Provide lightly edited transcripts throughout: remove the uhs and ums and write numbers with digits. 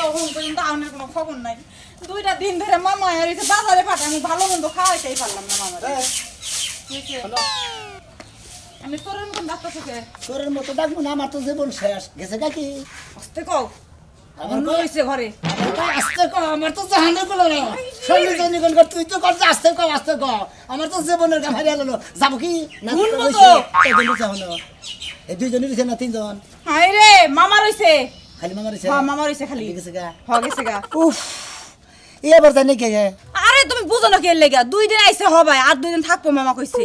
এখন পর্যন্ত আউনের কোনো খবর নাই। 2টা দিন ধরে মামা আর এসে বাজারে পাঠায়, আমি ভালো মন্দ খাওয়াইতেই পারলাম না মামার। আমি তোরের মতন ডাক্তার থেকে তোরের মতো ডাকবো না, আমার তো জীবন শেষ গেছে নাকি? আসতে কও, আমার রয়েছে ঘরে। আসতে কও, আমার তো জাহানে গুলো না শরীর জানি কোন কর, তুই তো কর আসতে কও, আসতে কও, আমার তো জীবনের কাম হারিয়ে গেল। যাবো কি না? ভুলবো তো। এই দুইজনই রয়েছে না তিনজন? হায় রে, মামা রয়েছে। খালি মামা রয়েছে? হ্যাঁ, মামা রয়েছে খালি। গেছে গা? হ্যাঁ, গেছে গা। উফ, এবার জানি কে গে? আরে তুমি বুঝো না কে লেগা, 2 দিন আইছে হবাই, আর 2 দিন থাকবো মামা কইছে।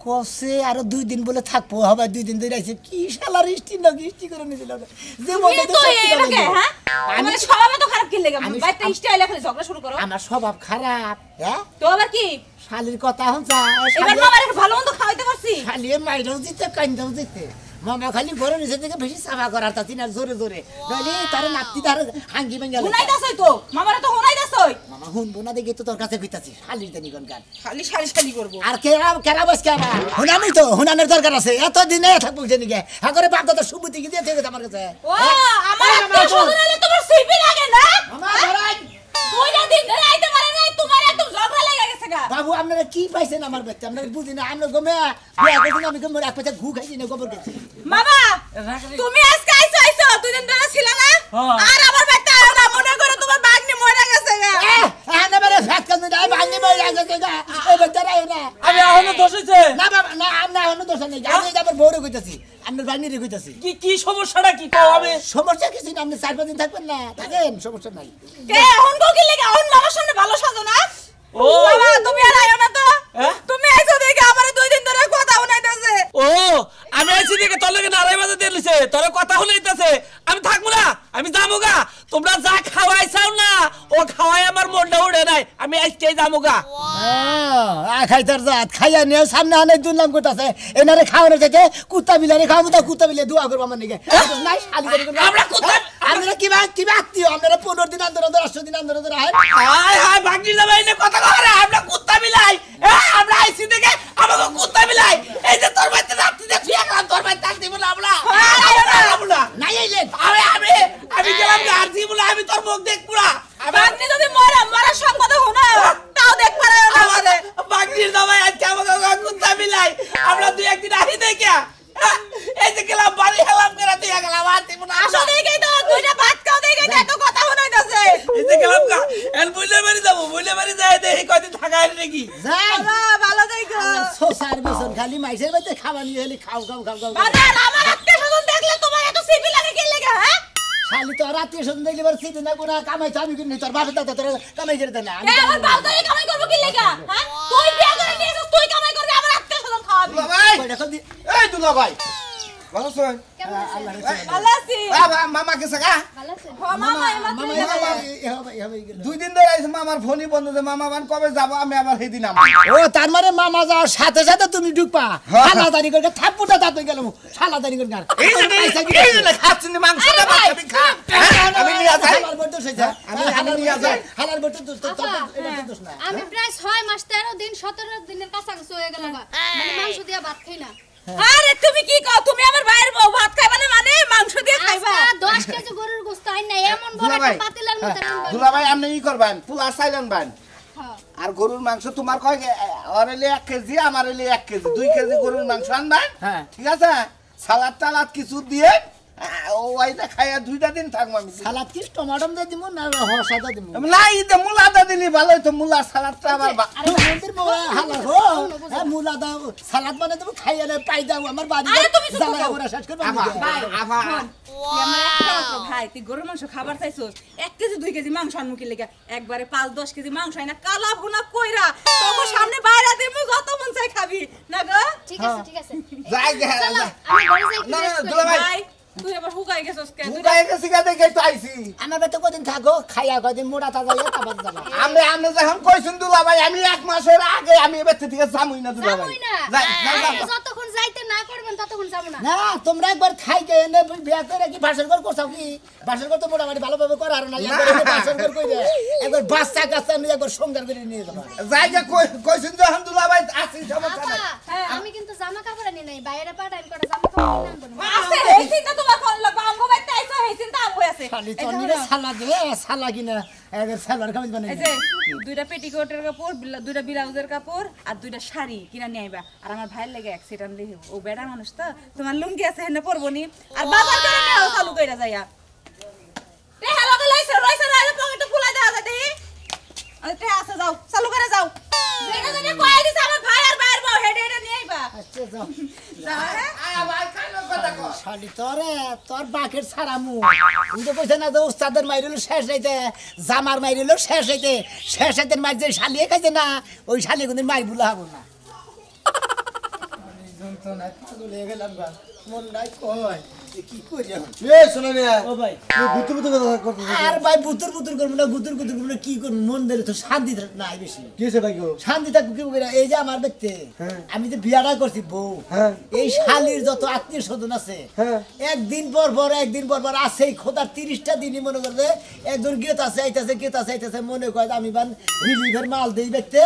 কসে আরো 2 দিন বলে থাকবো, হবে 2 দিন ধরে আইছে। কি শালার ইষ্টি না ইষ্টি করে নিছিল যে মনে তো এলাকে। হ্যাঁ, আমার স্বভাব তো খারাপ কি লেগা? বাইটা স্টাইলে খালি ঝগড়া শুরু করো। আমার স্বভাব খারাপ। হ্যাঁ, তো আবার কি? শালির কথা হনছা? এবার মামার ভালো মন্দ খাওয়াইতে পারছি। খালি মাইরাও দিতে কান্দাও দিতে, মামা খালি ঘরে নিচে থেকে বেশি সাফা করার তা তিনার জোরে জোরে নইলে তার নাতি তার হাঙ্গি ভাঙ্গা হুনাই দাসই তো মামারে তো হুনাই দাসই। মামা হুনবো না দেখে তো তোর কাছে কইতাছি শালির জানি কোন গান খালি শালি শালি করব। আর কেরা বস কে আবার হুনানি তো হুনানের দরকার আছে, এত দিনে থাকবো জানি গে আগরে বাপ দাদা সুবুতি কি দিয়ে থেকে আমার কাছে। ও আমার আত্মীয় স্বজন হলে তোমার সিপি লাগে না? মামা ধরাই 2 দিন ধরে আইতে পারে নাই, তোমার একদম ঝগড়া লেগে গেছে গা। বাবু আপনারা কি পাইছেন আমার বাচ্চা? আপনারা বুঝি না, আমরা গমে বিয়া করছি আমি গমে এক পাশে ঘু খাইছি না গোবর গেছি। মামা তুমি আজকে আইছো 2 দিন ধরে ছিল না? আর আমার বাচ্চা আও না, মনে করে তোমার বাগনি মরে গেছে গা। না মানে ফ্যাট কাজ না ভাঙনি বই গেছে গা, এই বাচ্চারা না আমি এখনো দোষ হইছে না বাবা না, আমরা এখনো দোষ নেই, আমি যাবার বউরে কইতাছি, আপনার বাগনিরে কইতাছি। কি কি সমস্যাটা কি কও? আমি সমস্যা কিছু না, আপনি 4-5 দিন থাকবেন না, থাকেন, সমস্যা নাই। কে এখন কো কি লেগে এখন মামার সামনে ভালো সাজো না? ও বাবা তুমি আর আইও না তো। হ্যাঁ? তুমি আইছো দেখে আমারে 2 দিন ধরে কথা শুনাইতেছে। ও আমি আইছি দেখে তোর লগে নারাই বাজে দিলিছে, তোর কথা শুনাইতেছে। আমি থাকবো না, আমি যামুগা। তোমরা যা খাওয়াইছাও না ও খাওয়াই আমার মনটা উড়ে নাই, আমি আজকেই যামুগা। খাইতার জাত খাইয়া নিয়ে সামনে অনেক দুর্নাম করতেছে, এনারে খাওয়ানো থেকে কুত্তা বিলারে খাওয়াবো, তা কুত্তা বিলে দোয়া করবো আমার নিকে। নাই শালি করে আমরা কুত্তা- আপনারা কিবা আত্মীয়, আপনারা 15 দিন আন্দোলন 8 দিন আন্দোলন আহেন। হায় হায় ভাগ্নি জামাই এনে কথা করে আমরা কুত্তা বিলাই। আমরা আইছি দেখে আমাকে কুত্তা বিলাই। এই যে তোর বাচ্চা রাত্রি দিয়ে শুয়ে গেলাম, তোর বাচ্চা দিব না আমরা। নাই আইলেন আমি গেলাম আর দিব না, আমি তোর মুখ দেখবো না। বাগনি যদি মরার সংবাদ শোনা তাও দেখ পারে না আমারে। ভাগ্নির জামাই আজকে আমাকে কুত্তা বিলাই। আমরা 2-1 দিন আহি দেখে এই যে গেলাম বাড়ি হেলাম করে দিয়ে গেলাম, আর দিব না। আসো দেখেই তো 2টা ভাত খাও দেখেই এত কথা শুনাইতেছে। এই যে গেলাম গা এল বুইলে বাড়ি যাবো, বুইলে বাড়ি যায় দেখি কয়দিন থাকা হয় নাকি। যান ভালো দেখো। সোসার বেসন খালি মাইসের মধ্যে খাওয়া নিয়ে হলে খাও খাও খাও খাও। বাজার আমার আত্মীয় স্বজন দেখলে তোমার এত সিপি লাগে কি লাগে? হ্যাঁ শালি তো রাত্রি সন্ধ্যা দেখলে এবার সিটি না কোনা কামাই তো আমি কিনি, তোর বাপের দাদা তোর কামাই করে দেয় না। এ আমার বাপ ধরে কামাই করব কি লাগে? হ্যাঁ তুই বিয়ে করে নিয়েছিস, তুই কামাই করবি, আমার আত্মীয় স্বজন খাওয়াবি। এই দুলা ভাই ভালো আছেন? ভালো আছি। মামা গেছে গা? মামা এমা 2 দিন ধরে আইছে মামার ফোনই বন্ধ যে মামা বান কবে যাব, আমি আবার সেদিন আমার ও তার মানে মামা যাওয়ার সাথে সাথে তুমি ঢুকপা হালাদারি করে থাপ্পুটা দাঁত গেল হালাদারি করে গান এই যে খাচ্ছেন মাংসটা আমি খা আমি নিয়ে যাই, হালার বড় সইছে আমি নিয়ে যাই। হালার বড় দোষ তো এটা দোষ না। আমি প্রায় 6 মাস 13 দিন 17 দিনের কাছাকাছি হয়ে গেল মানে মাংস দিয়া ভাত খাই না। আরে তুমি কি কও? তুমি আমার ভাইয়ের বউ, ভাত খাইবা না মানে মাংস দিয়ে খাইবা? আজকে 10 কেজি গরুর গোশত আইন না, এমন বড় দুলা ভাই, একটা পাতিলার মধ্যে রাখবেন। দুলা ভাই আপনি ই করবেন পোলা চাইলেন বান, হ্যাঁ আর গরুর মাংস তোমার কয় ওর হইলে 1 কেজি, আমার হইলে 1 কেজি, 2 কেজি গরুর মাংস আনবেন। হ্যাঁ। ঠিক আছে, সালাদ টালাদ কিছু দিয়ে ও আইটা খাইয়া 2টা দিন থাকবো আমি। সালাদ কি টমেটো দিয়ে দিমু না হসাদা দিমু? না ইতে মুলাটা দিলি ভালো হইতো, মুলা সালাদটা আবার মন্দির মোরা হালা হো মুলা দাও সালাদ বানাই দেবো খাইয়া না পাই দাও আমার বাড়ি আরে তুমি চুপ জ্বালা করো। ওরা শেষ করবে আবার আবার তুই আমার একটা মাত্র ভাই, তুই গরুর মাংস খাবার চাইছস, 1 কেজি 2 কেজি মাংস আনমু কি লাগা? একবারে 5-10 কেজি মাংস আইনা কালা ভুনা কইরা তোর সামনে বাইরে দিমু, যত মন চাই খাবি না গো? ঠিক আছে ঠিক আছে। যাই গে চলো আমি ঘরে যাই একটু না, rest করি। দুলা ভাই। ভাই তুই আবার হুকাই গেছস কেন? দুটাই গেছি গা দেখে তো আইছি। আমার বেতে কদিন থাকো খাইয়া কদিন মোটা তাজা তারপর যাবা। আমি যখন কইছুন দুলা ভাই, আমি 1 মাসের আগে আমি এবার থেকে যামই না দুলা ভাই। যাবই না। যাই না আপনি যতক্ষণ যাইতে না করবেন ততক্ষণ যাব না। না তোমরা একবার খাইতে এনে বিয়া করে কি বাসর ঘর করছাও কি? বাসর ঘর তো মোটামুটি ভালোভাবে করা আর না, একবার এনে বাসর ঘর কইরে একবার বাচ্চা কাচ্চা নিয়ে একবার সংসার করে নিয়ে যাবা। জায়গা কইছুন যখন দুলা ভাই আসি সমস্যা নাই। আপা, আমি কিন্তু জামা কাপড় আনি নাই, বাইরে পাঠাইন করে জামা কাপড় কিনে আনবো না। আছে এই চিন্তা তোমার কোন লাগবে? আমগো বাইতে আইছো এই চিন্তা আমগো আছে। শালি এই যে তনিরে হলো। সালা দে সালা কিনা এবার সালোয়ার কামিজ বানাই এই যে দুইটা পেটিকোটের কাপড় দুইটা ব্লাউজের কাপড় আর দুইটা শাড়ি কিনা নিয়ে আইবা আর আমার ভাইয়ের লাগে এক সেট আনলে ও বেড়া মানুষ তো তোমার লুঙ্গি আছে হেনে পরবো নি আর বাজার করে নিয়ে চালু কইরা যাইয়া রে হ্যালো কে লাইছে রইছে না পকেটে ফুলাই দেওয়া যায় দেখি আরে তে আছে যাও চালু করে যাও যেটা যেটা কই দিছে আমার ভাই আর বাইর বউ হেডে হেডে নিয়ে আইবা আচ্ছা যাও যাও হ্যাঁ আবার কানো কথা কয় শালি তোর বাকের ছাড়ামু তুমি তো কইছ না যে উস্তাদের মাইরিলো শেষ হইতে জামার মাইরিলো শেষ হইতে শেষ হইতে মার যে শালিয়ে খাইছে না ওই শালি কোনদিন মাই বুলা হবো না যন্ত্রণায় পাগল হয়ে গেলাম বা মন নাই কয় কি করি এখন এ শুনে নে ও ভাই তুই বুতুর বুতুর কথা করতেছিস আর ভাই বুতুর বুতুর করবো না বুতুর বুতুর করবো না কি করবো মন দিলে তো শান্তি নাই বেশি কি হয়েছে ভাই গো শান্তি থাকবো কি করে এই যে আমার দেখতে হ্যাঁ। আমি যে বিয়াটা করছি বউ হ্যাঁ। এই শালির যত আত্মীয় স্বজন আছে হ্যাঁ। একদিন পর পর আছে খোদার 30টা দিনই মনে করবে একজন গেত আছে আইতাছে মনে করে আমি বান রিলিভের মাল দেই দেখতে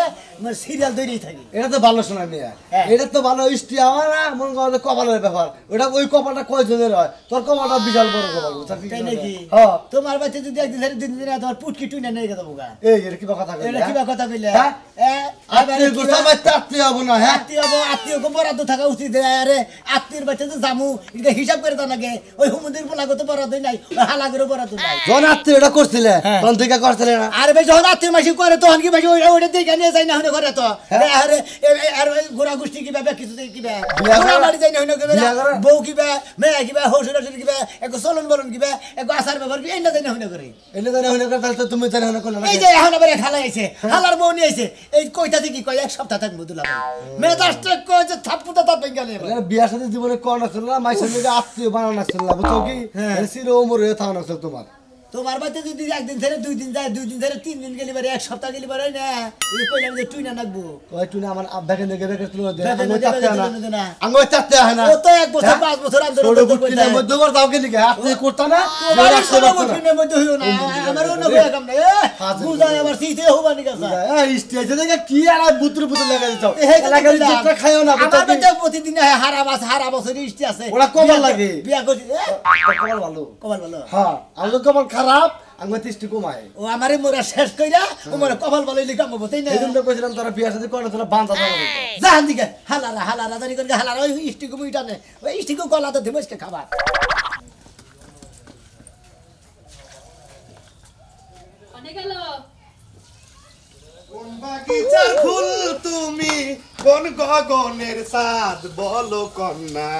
সিরিয়াল ধরেই থাকি এটা তো ভালো শোনা নিয়ে হ্যাঁ। এটা তো ভালো ইষ্টি আমার না মন করে কপালের ব্যাপার ওটা ওই কপালটা কয়জনের হয় তোর কপালটা বিশাল বড় কপাল বুঝছা কি তাই নাকি হ্যাঁ তোমার বাচ্চা যদি একদিন ধরে দিন দিন তোমার পুটকি টুইনা নেই গেছে বোকা এই এর কি কথা কইলা এটা কিবা কথা কইলে হ্যাঁ? আত্মীয় গোটা বাচ্চা আত্মীয় হবো না হ্যাঁ আত্মীয় বরাদ্দ থাকা উচিত আরে আত্মীয় বাচ্চা তো জামু এটা হিসাব করে তো নাকি ওই হুমুদের পোলা কত বরাদ্দ নাই ওই হালাগেরও বরাদ্দ নাই যখন আত্মীয় এটা করছিলে হ্যাঁ। তখন থেকে করছিলে না আর ভাই যখন আত্মীয় মাসি করে তখন কি ভাই ওইটা দেখে নিয়ে যায় না হলে করে তো আরে আর গোড়া গোষ্ঠী কিবা কিছু কিবা বিয়া করা- বাড়ি যাই না হলে বিয়া করা- বউ কিবা মেয়ে কিবা হসুর কিবা এক চলন বলন কিবা এক আচার ব্যবহার কি এই না যাই না হলে করে এলে জানে হইলে তাহলে তো তুমি জানে না করলে এই যে এখন আবার এক হালা আইছে হালার বউ নিয়ে আইছে এই কইতাতে কি কয় এক সপ্তাহ থাকবো দুলা মেজাজটা কয় যে থাপ্পুটা তাপ গেলে বিয়ার সাথে জীবনে কর না ছিল না মাইসের মধ্যে আত্মীয় বানানো ছিল না বুঝছো কি হ্যাঁ। সির ওমর হয়ে থাকা ছিল তোমার তোমার বাড়িতে যদি একদিন ধরে 2 দিন যায় 2 দিন ধরে 3 দিন গেলি বারে এক সপ্তাহ গেলি বারে না এই কইলাম যে তুই না নাকবো ওই তুই আমার আব্বাকে দেখে দেখে তুই দে দেখে আমি দেখে চাতে দেখে না দেখে না। আমি চাতে হয় না ও তো 1 বছর হ্যাঁ? 5 বছর আন্দোলন ছোট করতে বুটকিনের কইতা মধ্যে ওর দাও কে লিখে আত্মীয় করতা না তোমার যে রাখতে ছোট পারতো না। বুটকিনের মধ্যে হইও না আমার অন্য কই কাম না ফাজিল বুঝাই আবার সিতে হবানি কাছে এই স্টেজে দেখে কি আর বুতুর বুতুর লাগা দিছো এই তো এলাকার কইলাম। যেটা খাইও না আমার বুঝছো কি? বাড়িতে প্রতিদিন হারা বছর ইষ্টি আছে ওরা কমাল লাগে। বিয়া করছি কপাল ভালো কমাল ভালো হ্যাঁ আমি তো কপাল খারাপ আমি তিষ্টি কমাই ও আমারে মোরা শেষ কইরা ও মোরা কপাল বলে লিখা মব তাই না এই জন্য কইছিলাম তোরা বিয়ার সাথে করে তোরা বাঁধা ধরা জান দিকে হালারা জানি করে হালারা ওই ইষ্টিকু মুইটা নে ওই ইষ্টিকু গলা তো দিমসকে খাবার অনেক গেল কোন বাগিচার ফুল তুমি কোন গগনের সাদ বলো কন্যা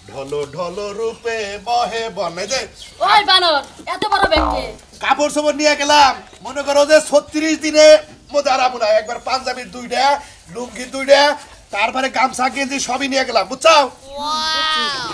ঢলো ঢলো রূপে বহে বনে যে ওই বানর এত বড় ব্যাংকে কাপড় চোপড় নিয়ে গেলাম মনে করো যে 36 দিনে মোদারামু না একবার পাঞ্জাবির 2টা লুঙ্গি 2টা তারপরে গামছা গেঞ্জি সবই নিয়ে গেলাম বুঝছো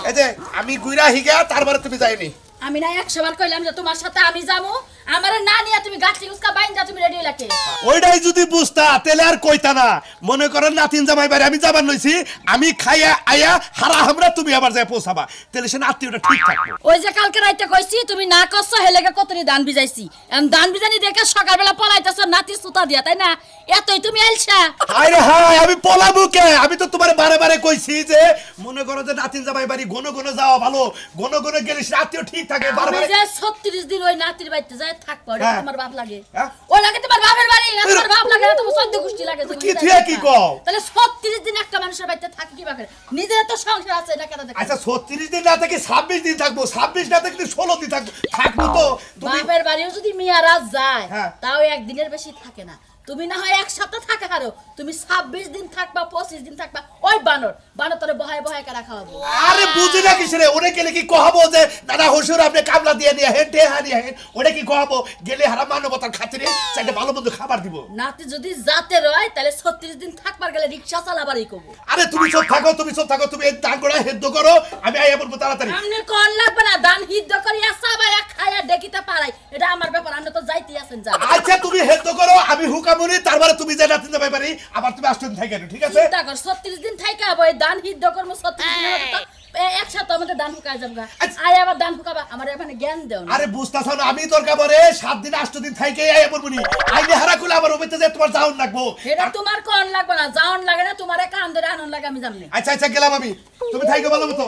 এই যে আমি গুইরা হিগা তারপরে তুমি যাইনি আমি না 100 বার কইলাম যে তোমার সাথে আমি যাবো আমারে না নিয়ে তুমি গাছি উস্কা বাইন্দা তুমি রেডি লাগে ওইটাই যদি বুঝতা তাহলে আর কইতা না মনে করেন নাতিন জামাই বাড়ি আমি যাবার লইছি আমি খাইয়া আয়া হারা হামরা তুমি আবার যায় পৌঁছাবা তাহলে সে আত্মীয়টা ঠিক থাকবে ওই যে কালকে রাইতে কইছি তুমি না করছো হেলেগে কতরি দান বিজাইছি এম দান বিজানি দেখে সকালবেলা পলাইতেছ নাতি সুতা দিয়া তাই না এতই তুমি আইলছা আরে হাই আমি পলাবো কে আমি তো তোমারে বারে বারে কইছি যে মনে করো যে নাতিন জামাই বাড়ি ঘন ঘন যাওয়া ভালো ঘন ঘন গেলে সে আত্মীয় ঠিক থাকে বারে আমি বারে যে 36 দিন ওই নাতির বাড়িতে যায় থাকবো এটা হ্যাঁ। তোমার বাপ লাগে হ্যাঁ? ওই লাগে তোমার বাপের বাড়ি না তোমার বাপ লাগে না তোমার সদ্য গোষ্ঠী লাগে তুমি কি যাইতে থিয়া কি থাকো। কও? তাহলে 36 দিন একটা মানুষের বাড়িতে থাকি কি বাপের নিজের তো সংসার আছে এটা কেন দেখো আচ্ছা 36 দিন না থেকে 26 দিন থাকবো 26 না থেকে 16 দিন থাকবো থাকবো তো তুমি বাপের বাড়িও যদি মিয়ারা যায় হ্যাঁ। তাও একদিনের বেশি থাকে না তুমি না হয় এক সপ্তাহ থাকে হারো তুমি 26 দিন থাকবা 25 দিন থাকবা ওই বানর তোরে বহায় বহায় কারা খাওয়াবো আরে বুঝি না কিসরে ওরে গেলে কি কহাবো যে দাদা হসুর আপনি কামলা দিয়ে নিয়ে হেন টেহা নিয়ে হেন ওরে কি কহাবো গেলে হারা মানবতার খাতিরে চাইতে ভালো মন্দ খাবার দিব নাতি যদি যাতে রয় তাহলে 36 দিন থাকবার গেলে রিকশা চালাবারই কবো আরে তুমি চুপ থাকো তুমি এই দান করে হেদ্দ করো আমি আইয়া বলবো তাড়াতাড়ি আমনে কোন লাগবে না দান হিদ্দ করি আসা বাইরা খায়া দেখিতে পারাই এটা আমার ব্যাপার আমরা তো যাইতেই আছেন যা আচ্ছা তুমি হেদ্দ করো আমি হুকামুনি তারপরে তুমি যে নাতিন যাবে পারি আবার তুমি আসতে থাকি ঠিক আছে চিন্তা কর 36 দিন থাইকা হবো এই দান হিদ্দ করবো 36 দিনের মধ্যে তো এক সপ্তাহ আমাদের দান হুকায় যাবো আচ্ছা। আয় আবার দান হুকাবা আমার এখানে জ্ঞান দেও না আরে বুঝতাছ না আমি তোর কাবরে 7 দিন 8 দিন থাইকে আইয়া বলবনি আইলে হারা কুলা আবার ওবেতে যে তোমার যাওন লাগবো এটা তোমার কোন লাগবে না যাওন লাগে না তোমার কান ধরে আনন্দ লাগে আমি জানি আচ্ছা গেলাম আমি তুমি থাইকে ভালো মতো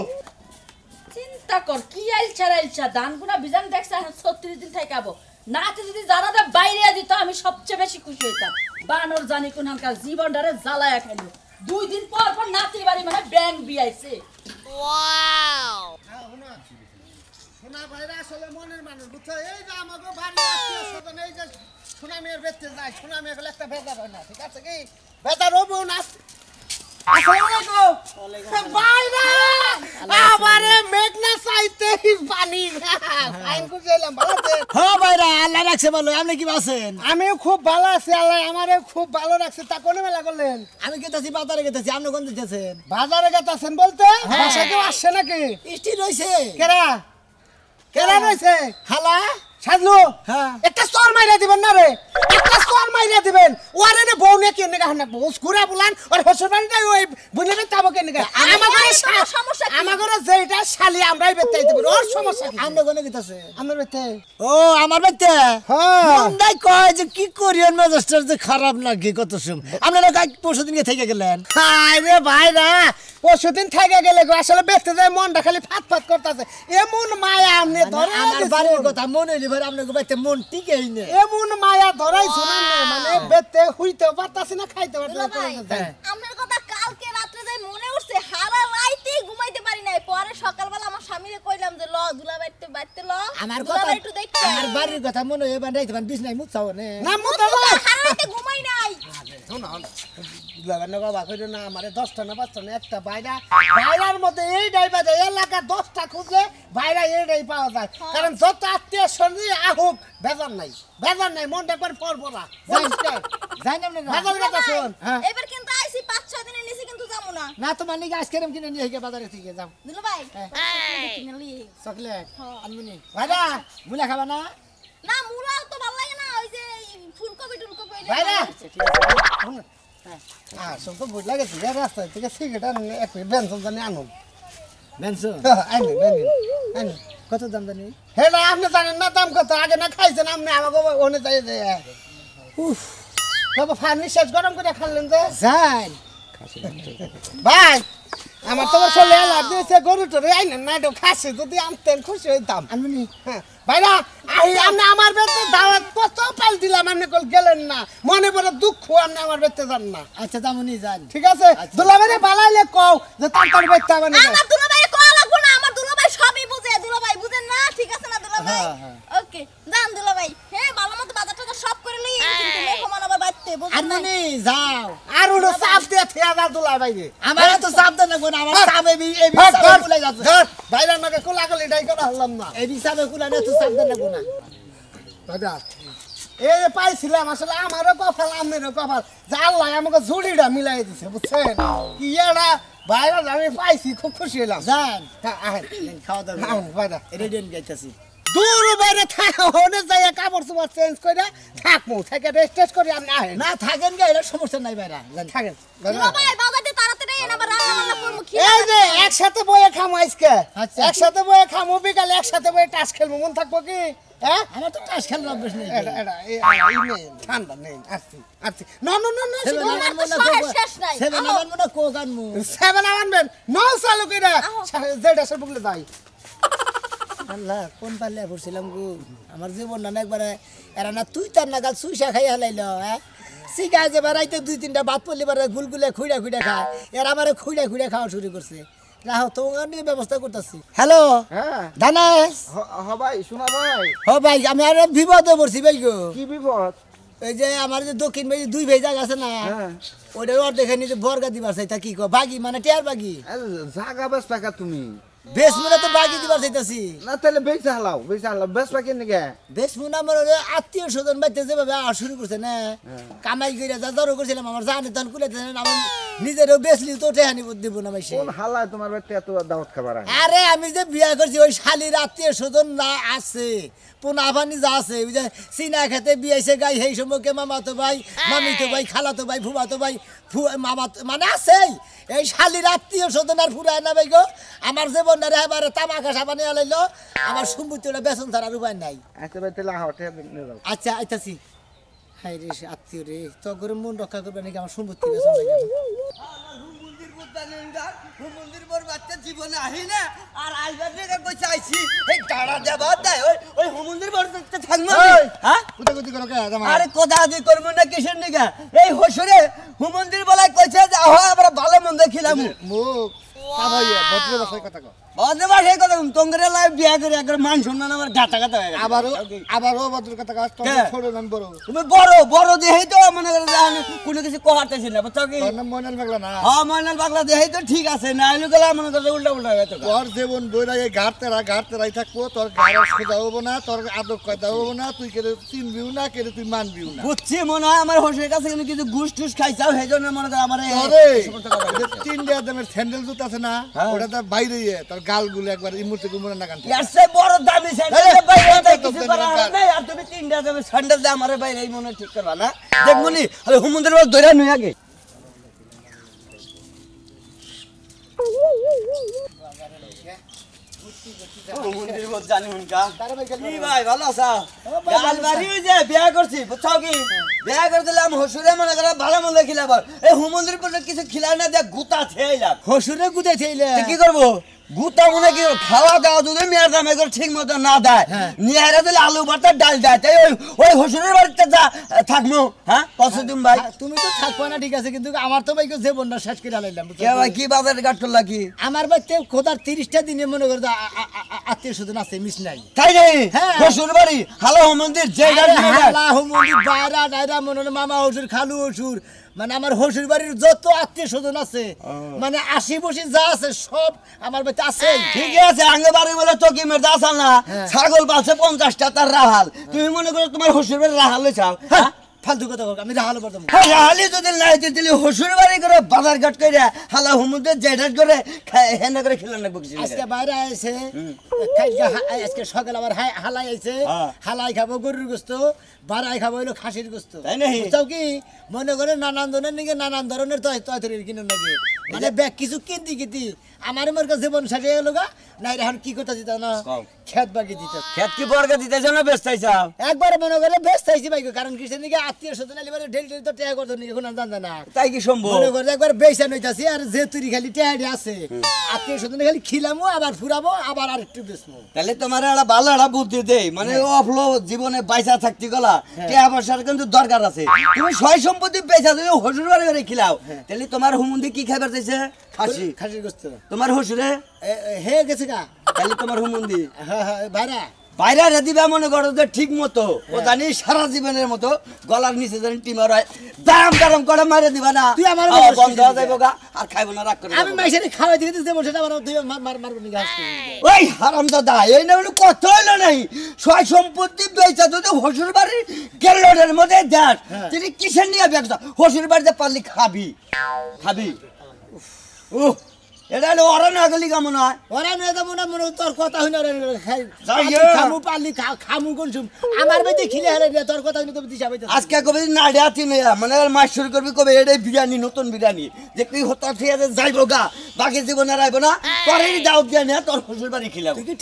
চিন্তা ব্যবস্থা কর কি আইলছা দানগুনা বিজান দেখছ 36 দিন থাকাবো নাতে যদি জানাতে বাইরে দিত আমি সবচেয়ে বেশি খুশি হইতাম বানর জানি কোন হালকা জীবনটারে জ্বালায়া খাইলো 2 দিন পর পর নাতির বাড়ি মানে ব্যাংক বিয়াইছে সোনা ভাইরা আসলে মনের মানুষ বুঝছো এই যে আমাকে বাড়ি আত্মীয় স্বজন এই যে সোনা মেয়ের বেচতে যায় সোনা মেয়ে হলে একটা বেজার হয় না ঠিক আছে কি বেজার হবো না আমিও খুব ভালো আছি আল্লাহ আমারে খুব ভালো রাখছে তা কোন মেলা করলেন আমি গেতেছি বাজারে গেতেছি আপনি কোন দিতেছেন বাজারে গেতাছেন বলতে বাসা কেউ আসছে নাকি স্টি রইছে কেরা কেরা রয়েছে হালা সাজলু হ্যাঁ। একটা চর মাইরা দিবেন না রে একটা চর মাইরা দিবেন ওরে নে বউ নে কেনে গাহনা বউ ঘুরা বুলান আর হসর বাড়ি নাই ওই বুনেবে তাবো কেনে গা আমাগরে সমস্যা আমাগরে যেটা শালি আমরাই বেতাই দেব ওর সমস্যা কি আপনি কোন গেতেছে আমার বেতে ও আমার বেতে হ্যাঁ মন্দাই কয় যে কি করিয়েন মেজাজটার যে খারাপ নাকি কত সুম আপনারা কাল পরশুদিন থেকে গেলেন হায় রে ভাইরা পরশুদিন থেকে গেলে গো আসলে বেচতে যায় মনটা খালি ফাট ফাট করতেছে এমন মায়া আমনে ধরে আমার বাড়ির কথা মনে হইলে ভাই আপনাকে বাইতে মন টিকেই নেই এমন মায়া ধরাইছো না মানে বেতে হইতে পারতাছি না খাইতে পারতাছি না আমার কথা কালকে রাতে যাই মনে উঠছে হারা রাইতে ঘুমাইতে পারি নাই পরে সকালবেলা আমার স্বামীরে কইলাম যে ল দুলাবাইতে বাইতে ল আমার কথা দুলাবাই একটু দেখতে আমার বাড়ির কথা মনে হয় বান্ধাইতে পান বিছনায় মুছাও না না মুতা হারা রাতে ঘুমাই নাই দুলাবার নগা বাকইলো না আমারে 10টা না 5টা না একটা বাইরা বাইরার মধ্যে এই ডাইবাজে এলাকা 10টা খুঁজলে বাইরা এইটাই পাওয়া যায় কারণ যত আত্মীয় সন্ধি আহুক বেজার নাই মনটা একবার পরপরা যাই না আপনি বাজার কথা শুন হ্যাঁ এবার কিন্তু আইছি 5-6 দিনের নিচে কিন্তু যাবো না না তো মানে আইসক্রিম কিনে নিয়ে গিয়ে বাজারে থেকে যাও দুলাভাই কিনে লিয়ে চকলেট হ্যাঁ। আনবনি ভাইরা মুলা খাবা না না মুলাও তো ভালো লাগে না ওই যে ফুলকপি টুলকপি ওইটা ভাইরা ভালো লাগে। সব তো বুঝ লাগে তুই রাস্তা থেকে সিগারেট আনুন এক বেনসন জানি আনুন বেনসো আইনি কত দাম জানি হেলা আপনি জানেন না দাম কত আগে না খাইছেন আপনি আমাকে ওনে চাই যে উফ বাবা ফার্নি শেষ গরম করে খাইলেন যে যাই ভাই আমার তোমার চলে এলার দিয়েছে গরু টরে আইনেন না এটা খাসি যদি আনতেন খুশি হইতাম আনবনি হ্যাঁ ভাইরা আপনি আমার বেতে দাওয়াত কত পাল দিলাম আপনি কল গেলেন না মনে পড়ে দুঃখ আপনি আমার বেতে যান না আচ্ছা দামনি যান ঠিক আছে দুলাবারে বালাইলে কও যে তাড়াতাড়ি বেতে হবে না আমার দুলাভাই কল লাগবো না আমার দুলাভাই সবই বুঝে দুলাভাই বুঝেন না ঠিক আছে না দুলাভাই ওকে যান দুলাভাই হ্যাঁ ভালো মতো বাজারটা তো সব করে লই কিন্তু মেহমান আবার বাইতে বুঝেন না আনবনি যাও আর ওটা চাপ দিয়ে থেয়া দা দুলাভাই রে আমার তো চাপ দেন না আমার চাপ এই চাপে কুলাই যাচ্ছে ভাইরা নাকি কোলাকুলি ডাই করা হলাম না এই চাপে কুলাই না তো চাপ দেন না দাদা এই যে পাইছিলাম আসলে আমারও কপাল আমেরও কপাল যে আল্লাহ আমাকে ঝুড়িটা মিলাই দিছে বুঝছেন কি এটা ভাইরা আমি পাইছি খুব খুশি হলাম যান হ্যাঁ আহেন খাওয়া দাওয়া আহেন ভাইরা রেডিয়ন গাইতাছি দূর বাইরে থাকা হনে যাই কাপড় চোপড় চেঞ্জ করে থাকবো থেকে রেস্ট করে আপনি আহেন না থাকেন গা এটা সমস্যা নাই বাইরা জান থাকেন দুলাভাই বাজারটা তাড়াতাড়ি এনে আবার রান্না বান্না করব কি এই যে একসাথে বয়ে খামো আজকে আচ্ছা। একসাথে বয়ে খামো বিকালে একসাথে বয়ে টাস খেলবো মন থাকবো কি হ্যাঁ আমার তো টাস খেলার অভ্যাস নেই ঠান্ডা নেই আসছি না না না না সেভেন আমার তো আবার সহায় শেষ নাই। সেভেন আবার মনে কোক আনমু সেভেন আনবেন নৌ চালু করে যেটা সে বুকলে যাই আল্লাহ কোন পাল্লে পড়ছিলাম গো আমার জীবন না একবারে এরা না তুই তার নাগাল সুইসা খাই হালাইল হ্যাঁ সিগা যে বাড়াইতে 2-3টা ভাত পড়লি বারে গুলগুলে খুইড়া খুইড়া খায় এরা আমারে খুইড়া খুইড়া খাওয়া শুরু করছে রাহো তোমার নিয়ে ব্যবস্থা করতেছি হ্যালো হ্যাঁ ধানেশ ভাই শোনা ভাই ও ভাই আমি আর বিপদে পড়ছি ভাই গো কি বিপদ এই যে আমার যে দক্ষিণ ভাই 2 ভাই জায়গা আছে না ওটা অর্ধেক নিয়ে বর্গা দিবার চাই তা কি কো বাগি মানে টিয়ার বাগি জাগা বেশ পাকা তুমি বেশ মনে তো বাগি দিবার চাইতাছি না তাহলে বেচা হালাও বেশ পাকে নাকি বেশ মনে আমার আত্মীয় স্বজন বাইতে যেভাবে আর শুরু করছে না কামাই করে যা জড়ো করছিলাম আমার জানে তখন কুলে আমার নিজেরও বেচলি তো টেহানি দিব না ভাই কোন হালায় তোমার বাড়িতে এত দাওয়াত খাবার আনে? আরে আমি যে বিয়া করছি ওই শালির আত্মীয় স্বজন না আছে পোনা আভানি যা আছে ওই যে চিনা খেতে বিয়াইছে গাই সেই সময়কে মামাতো ভাই মামিতো ভাই খালাতো ভাই ফুমাতো ভাই মামা মানে আছে এই শালির আত্মীয় স্বজন আর ফুরায় না ভাই গো আমার জীবনটা এবারে তামাকা সাবানি আলাইলো আমার সম্পত্তিটা বেতন ছাড়া আর উপায় নাই আচ্ছা ভাই তাহলে হাওটে নিয়ে যাও আচ্ছা আইতাছি হাই রে আত্মীয় রে তো করে মন রক্ষা করবে নাকি আমার সম্পত্তি বেতন লাগে মন্দির বড় বাচ্চা জীবনে আহি না আর আইবার রেখে কইছে আইছি এই টাড়া দেবা দেয় ওই মন্দির বড় বাচ্চা থাকবো হ্যাঁ কুতাকুতি করো কে জামাই আরে কথা আদি করব না কিসের নিগা এই হসরে মন্দির বলাই কইছে যে আমরা ভালো মন্দ খিলামু মুখ কাভাইয়া ভদ্র ভাষায় কথা কও অদেবা সেই কথা তোমরে লাই বিয়া করে একবার মান সম্মান আমার গাটা গাটা হয়ে গেছে আবারও ভদ্র কথা কও তোর ছোট নাম বড় তুমি বড় দেহেই তো মনে করে কোনো কিছু কহাতেছি না বুঝছো কি তোর নাম ময়নাল পাগলা না হ্যাঁ ময়নাল পাগলা দেহেই তো ঠিক আছে না হলে গেলে মনে করে উল্টা হয়ে গেছে তোর জীবন বইরা এই ঘাটতেরাই থাকবো তোর গাড়ি সোজা হবো না তোর আদব কয়তা হবো না তুই কেড়ে চিনবিও না কেড়ে তুই মানবিও না বুঝছি মনে হয় আমার হোসের কাছে কিন্তু কিছু ঘুষ টুস খাইছাও সেই জন্য মনে করে আমার তিন দেয়া দামের স্যান্ডেল জুতা আছে না ওটা তো বাইরে তোর গালগুলো একবার এই মুহূর্তে গুমরে না কান এর চেয়ে বড় দামি স্যান্ডেল বাইরে কিছু করা হয় না আর তুমি তিনটা দামি স্যান্ডেল দিয়ে আমার বাইরে এই মনে ঠিক করবা না দেখমনি আরে হুমন্দির বল ধরে নই আগে হুমন্দির বল জানি হুনকা কি ভাই ভালো আছো গাল বাড়ি যে বিয়া করছি বুঝছো কি বিয়া করে দিলাম হসুরে মনে করে ভালো মন্দ খিলাব এই হুমন্দির পর কিছু খিলা না দিয়ে গুতা খেলাম হসুরে গুদে থেইলে কি করবো গুতা মনে কি খাওয়া দাওয়া যদি মেয়ের দামে করে ঠিক মতো না দেয় নিহারে দিলে আলু ভর্তা ডাল দেয় তাই ওই হসুরের বাড়িতে যা থাকবো হ্যাঁ কসুদিন ভাই তুমি তো থাকবো না ঠিক আছে কিন্তু আমার তো ভাই জীবনটা শেষ করে আলাইলাম ভাই কি বাজারে গাট করলা কি আমার বাড়িতে খোদার 30টা দিনে মনে করে আত্মীয় স্বজন আছে মিস নাই তাই নেই হসুর বাড়ি হালো মন্দির যে হালা মন্দির বাইরা ডাইরা মনে মামা হসুর খালু হসুর মানে আমার হসুর বাড়ির যত আত্মীয় স্বজন আছে মানে আশি বসি যা আছে সব আমার বাড়িতে আছে ঠিক আছে আঙ্গে বাড়ি বলে তো কি মেয়ের দাস না ছাগল পালছে 50টা তার রাহাল তুমি মনে করো তোমার হসুর বাড়ির রাহাল চাও ফালতু কথা বল আমি রাহাল বলতাম রাহালি যদি নাই দিলি হসুর বাড়ি করে বাজার ঘাট করে হালা হুমুদের জেডাট করে হেনা করে খেলেন না বকছি আজকে বাইরে আইছে আজকে সকাল আবার হালাই আইছে হালাই খাবো গরুর গোস্ত বাড়াই খাবো হইলো খাসির গোস্ত বুঝছো কি মনে করে নানান ধরনের নাকি নানান ধরনের তয়তরি কিনুন নাকি মানে ব্যাগ কিছু কিনতি আমার মোর কাছে জীবন সাজিয়ে গেল গা না এখন কি করতে দিত না খেত বাকি দিত খেত কি বর্গা দিতেছ না বেচতাইছাও একবার মনে করে বেশ চাইছি ভাই কারণ কিসের নাকি আত্মীয় স্বজন এবারে ডেলি তো টেয়া করতো নাকি এখন জানতে না তাই কি সম্ভব মনে করে একবার বেচা নইতাছি আর যে তুই খালি টেয়াডি আছে আত্মীয় স্বজন খালি খিলামো আবার ফুরাবো আবার আর একটু বেচবো তাহলে তোমার একটা ভালো একটা বুদ্ধি দেই মানে অফলো জীবনে পয়সা থাকতে গলা টেয়া পয়সার কিন্তু দরকার আছে তুমি সয় সম্পত্তি পয়সা যদি হসুর বাড়ি করে খিলাও তাহলে তোমার হুমুন্দি কি খাবার চাইছে খাসির গোস্ত তোমার হসুরে হে গেছে গা তাহলে তোমার হুমুন্দি ভাইরা বাইরে দিবা মনে করো যে ঠিক মতো ও জানি সারা জীবনের মতো গলার নিচে জানি টিমার হয় দাম দাম করে মারে দিবা না তুই আমার বন্ধ হয়ে যাইব গা আর খাইব না রাগ করে আমি মাইসের খাওয়াই দিতে দেবো সেটা আমার তুই মারবো নি গাছ ওই হারাম দাদা এই না বলে কত হইলো নাই সয় সম্পত্তি বেচা যদি হসুর বাড়ির গেলোডের মধ্যে দেখ তিনি কিসের নিয়ে ব্যবসা হসুর বাড়িতে পারলি খাবি এটা হলো ওরা না গেলি কেমন হয় ওরা নয় তো মনে মনে তোর কথা হইনা খামু পারলি খামু কোন আমার বাড়িতে খিলে হারে তোর কথা হইনা তো দিশা পাইতে আজকে কবে না ডাতি নয় মানে মাছ শুরু করবি কবে এটাই বিরিয়ানি নতুন বিরিয়ানি দেখবি হতা ঠিক আছে যাইবো গা বাকি জীবনে আর আইবো না পরের দাওয়াত দিয়ে না তোর শ্বশুর বাড়ি খিলাবো তুই কি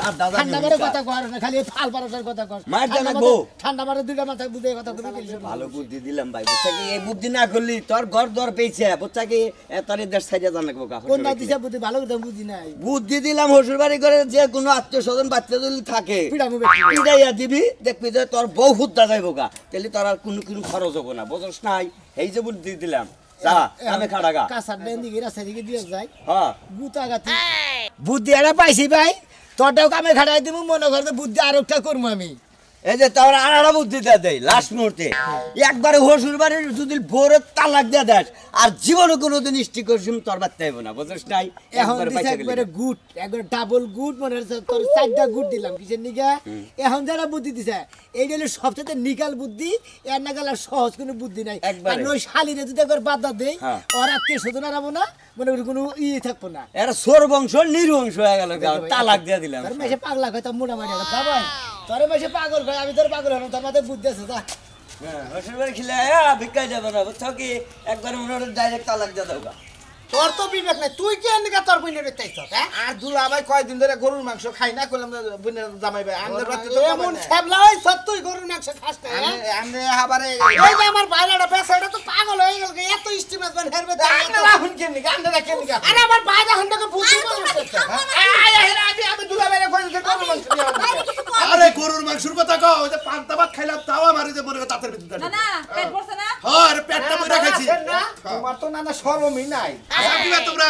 ঠান্ডা মারে কথা কর না খালি ফাল পারাটার কথা কর মার জানাবো ঠান্ডা মারে দুইটা মাথা বুঝে কথা কবি ভালো বুদ্ধি দিলাম ভাই বুঝছা কি এই বুদ্ধি না করলি তোর ঘর দর পেয়েছে বুঝছা কি তার দেশ সাইডে জানাবো গা কোন না দিশা বুদ্ধি ভালো করে বুদ্ধি নাই বুদ্ধি দিলাম হসুর বাড়ি করে যে কোনো আত্মীয় স্বজন বাচ্চা যদি থাকে পিড়াইয়া দিবি দেখবি যে তোর বউ হুদ্দা যাইবো গা তাহলে তোর আর কোনো খরচ হবো না বুঝছ নাই এই যে বুদ্ধি দিলাম যা আমি খাড়া গা কাঁচার ডান দিকে রাস্তা দিকে দিয়ে যায় হ্যাঁ গুতা গাতি বুদ্ধি এটা পাইছি ভাই তোরটাও কামে খাড়াই দিব মনে করতে বুদ্ধি আর একটা করবো আমি এই যে তোর আড়া বুদ্ধি দেয় লাস্ট মুহূর্তে একবারে হসুর বাড়ির যদি ভোরে তালাক দিয়ে দেয় আর জীবনে কোনোদিন স্টিক করছিস তোর বাচ্চা হইব না বুঝছিস নাই এখন দিছে একবারে গুড একবারে ডাবল গুড মনে হচ্ছে তোর 4টা গুড দিলাম কিসের নিগা এখন যারা বুদ্ধি দিছে এইটা হলো সবচেয়ে নিকাল বুদ্ধি এর নাগাল আর সহজ কোনো বুদ্ধি নাই কারণ ওই শালিরে যদি একবার বাদ দেই ওর আত্মীয় স্বজন আরাবো না মনে করি কোনো থাকবো না এরা সোর বংশ নির্বংশ হয়ে গেল তালাক দিয়ে দিলাম তোর মেশে পাগলা হয় তো মোটামুটি ভাই তোর মেশে পাগল হয় আমি তোর পাগল হলাম তোর মাথায় বুদ্ধি আছে যা হসুর বাড়ি খিলে ভিক্ষাই যাবে না বুঝছো কি একবার মনে হয় ডাইরেক্ট তালাক দিয়ে দাও গা তোর তো বিবেক নাই তুই কি এদিকে তোর বোনের বেতাইছ হ্যাঁ আর দুলা ভাই কয়দিন ধরে গরুর মাংস খাই না কইলাম বোনের জামাই ভাই আমাদের বাড়িতে তো এমন ছাবলা হই তুই গরুর মাংস খাস না হ্যাঁ? আমি আবারে এই যে আমার বাইরেটা বেচাটা তো পাগল হয়ে গেল এত স্টিমেজ বান হেরবে আপনারা হুন কেন নি আপনারা কেন নি আরে আমার বাইরে হন্ডকে বুঝি আমি দুলা ভাইরে কই যে গরুর মাংস নিয়ে আরে গরুর মাংসের কথা কও ওই যে পান্তা ভাত খাইলাম তাও আমার এই যে মনে করে দাঁতের ভিতরে না না পেট ভরছে না হ্যাঁ আরে পেটটা মরে খাইছি তোমার তো নানা শরমই নাই আচ্ছা তোমরা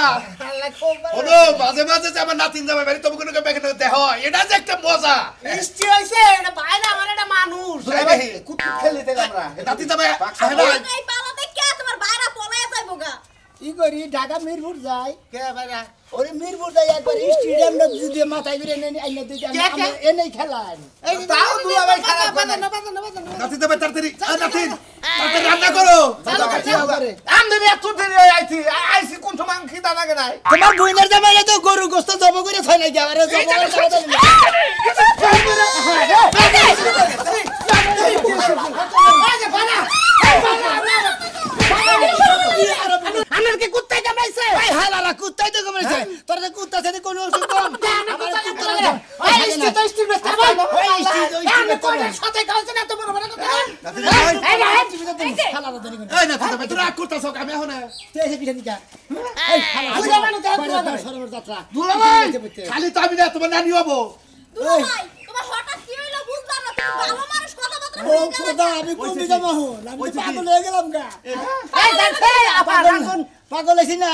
ওনো মাঝে মাঝে যে আমার নাতিন জামাই বাড়ি তোমাকে কোনো প্যাকেট দেহ এটা যে একটা মজা মিষ্টি হইছে এটা বাইরে আমার এটা মানুষ দুলা ভাই কুকুর খেলি দিলাম আমরা নাতি জামাই এই পালা দেখে তোমার বাইরা পলায় যাইবো গা ই করি ঢাকা মিরপুর যাই কে বাইরা ওরে মিরপুর যাই একবার স্টেডিয়াম না যদি মাথায় ঘুরে এনে আইনা দিতে আমি এনেই খেলাই এই তাও দুলা ভাই খারাপ করে নাতি জামাই তাড়াতাড়ি নাতিন তাড়াতাড়ি রান্না করো আমি এত দেরি আইছি আইছি কোন সময় খিদা লাগে নাই তোমার বইনের জামাই তো গরু গোস্ত জব করে ছয় নাই আরে জব আমার কি কুত্তাই কামাইছে ভাই হালালা কুত্তাই তো কামড়েছে তোর যে কুত্তা সাথে কোনো ওষুধ কম আমার কুত্তা এই স্টি তো স্টি বেস্ট ভাই ওই স্টি আমি কোন সাথে কাউছে না তোমার বড় কথা নাতি জামাই হালালা ধরি এই নাতি জামাই তোরা রাগ করতাছ আমি এখন তুই এসে পিঠা নিকা এই হালালা সরবর যাত্রা দুলা ভাই খালি তো আমি না তোমার নানি হবো দুলা ভাই তোমার হঠাৎ কি হইলো বুঝলাম না তুমি ভালো মানুষ কথাবার্তা ও খোদা আমি কমি জমা হো আমি পাগল হয়ে গেলাম গা এই দেখে আবার এখন পাগল হইছি না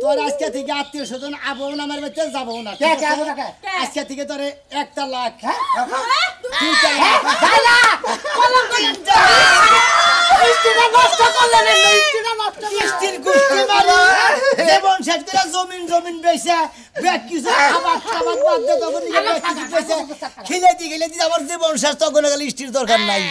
তোর আজকে থেকে আত্মীয় স্বজন আবো না আমার বাচ্চা যাবো না কে কে আবো না কে আজকে থেকে তোরে 1 লাখ হ্যাঁ শালা কলম স্টিটা নষ্ট করলে না স্টিটা নষ্ট স্টির গুষ্টি মারি জীবন শেষ করে জমিন বেচে ব্যাগ কিছু খাবার বাদ দে তখন ব্যাগ কিছু বেচে খিলে দি আমার জীবন শেষ তখন গেলে স্টির দরকার নাই